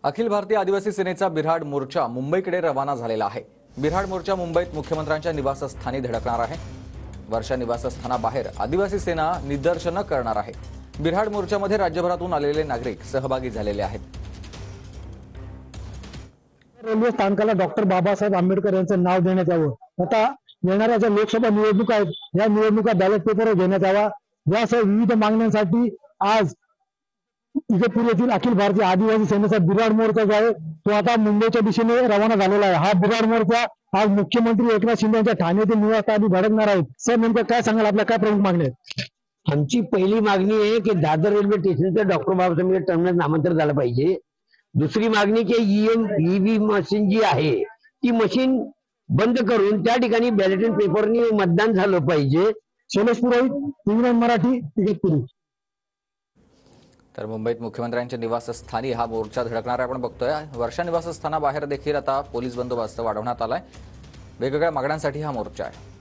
अखिल भारतीय आदिवासी सेनेचा बिऱ्हाड मोर्चा मुंबईकडे रवाना झालेला आहे। बिऱ्हाड मोर्चा मुंबईत मुख्यमंत्र्यांच्या निवासस्थानी धडकणार आहे। वर्षा निवासस्थानाबाहेर आदिवासी सेना निदर्शनं करणार आहे। बिऱ्हाड मोर्चामध्ये राज्यभरातून आलेले नागरिक सहभागी झालेले आहेत। रेल्वे स्थानकाला डॉक्टर बाबासाहेब आंबेडकर यांचं नाव देण्यात यावं। आता येणाऱ्या ज्या लोकसभा निवडणुका आहेत या निवडणुका बॅलेट पेपरवर घेण्यात यावा यासह विविध मागण्यांसाठी आज इगतपुरी येथील अखिल भारतीय आदिवासी सेनेचा बिऱ्हाड मोर्चा जो आहे तो आता मुंबईच्या दिशेने रवाना झालेला आहे। हा बिऱ्हाड मोर्चा आज मुख्यमंत्री एकनाथ शिंदे यांच्या ठाण्यातील निवासस्थानी धडकणार आहेत। सर नेमकं काय सांगाल, आपल्या काय प्रमुख मागण्या आहेत? आमची पहिली मागणी आहे की दादर रेल्वे स्टेशनचं डॉक्टर बाबासाहेब टर्मिनल नामांतर झालं पाहिजे। दुसरी मागणी की ईव्ही मशीन जी आहे ती मशीन बंद करून त्या ठिकाणी बॅलेट पेपरनी मतदान झालं पाहिजे। शैलेश पुरोहित, टीव्ही मराठी, इगतपुरी। तर मुंबईत मुख्यमंत्र्यांच्या निवासस्थानी हा मोर्चा धडकणार आहे। आपण बघतोय वर्षा निवासस्थानाबाहेर देखील आता पोलीस बंदोबस्त वाढवण्यात आलाय। वेगवेगळ्या मागण्यांसाठी हा मोर्चा आहे।